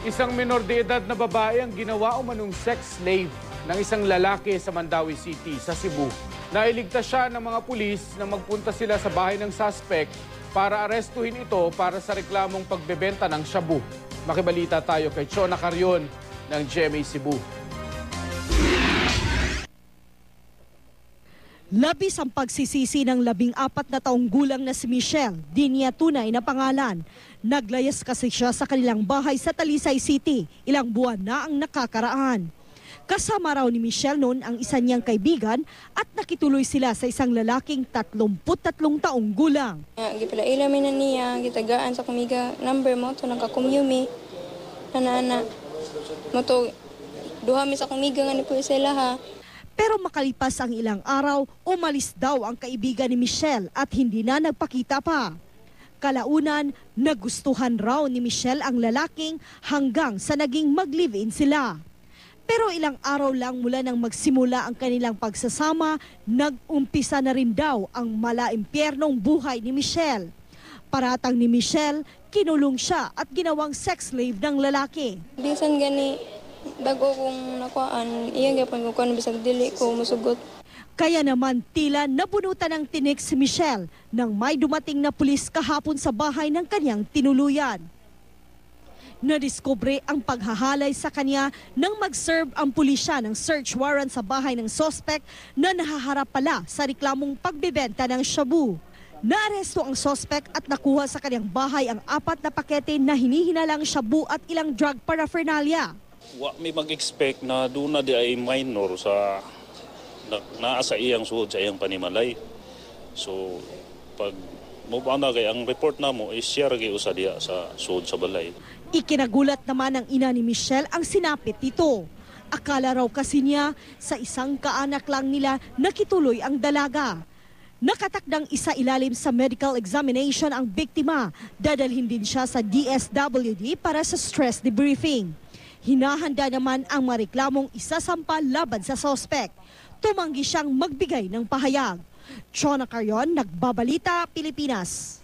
Isang menor de edad na babae ang ginawa umanong sex slave ng isang lalaki sa Mandawi City sa Cebu. Nailigtas siya ng mga pulis na magpunta sila sa bahay ng suspect para arestuhin ito para sa reklamong pagbebenta ng shabu. Makibalita tayo kay Chona Carrion ng GMA Cebu. Labis ang pagsisisi ng 14 na taong gulang na si Michelle, di niya tunay na pangalan. Naglayas kasi siya sa kanilang bahay sa Talisay City, ilang buwan na ang nakakaraan. Kasama raw ni Michelle noon ang isa niyang kaibigan at nakituloy sila sa isang lalaking 33 taong gulang. Gipalaila mi na niya, gitagaan sa kumiga, number mo to nagkakumyumi. Ana mo to duha mi sa kumiga nga ni po sila ha. Pero makalipas ang ilang araw, umalis daw ang kaibigan ni Michelle at hindi na nagpakita pa. Kalaunan, nagustuhan raw ni Michelle ang lalaking hanggang sa naging mag-live-in sila. Pero ilang araw lang mula nang magsimula ang kanilang pagsasama, nag-umpisa na rin daw ang malaimpyernong buhay ni Michelle. Paratang ni Michelle, kinulong siya at ginawang sex slave ng lalaki. Bisan gani bago kong nakuhaan, iyang gapon ko kung bisag dili ko musugot. Kaya naman tila nabunutan ng tinik si Michelle nang may dumating na pulis kahapon sa bahay ng kanyang tinuluyan. Nadiskubre ang paghahalay sa kanya nang mag-serve ang pulisya ng search warrant sa bahay ng suspect na nahaharap pala sa reklamong pagbebenta ng shabu. Naaresto ang suspect at nakuha sa kanyang bahay ang 4 na pakete na hinihinalang shabu at ilang drug paraphernalia. Wa may mag-expect na doon na di ay minor sa naa sa iyang suod sa iyang panimalay. So pag mo na kay ang report namo is share kay usa diha sa suod sa balay. Ikinagulat naman ng ina ni Michelle ang sinapit nito. Akala raw kasi niya sa isang kaanak lang nila nakituloy ang dalaga. Nakatakdang isa ilalim sa medical examination ang biktima. Dadalhin din siya sa DSWD para sa stress debriefing. Hinahanda naman ang mareklamong isasampa laban sa suspect. Tumanggi siyang magbigay ng pahayag. Chona Carrion, Nagbabalita, Pilipinas.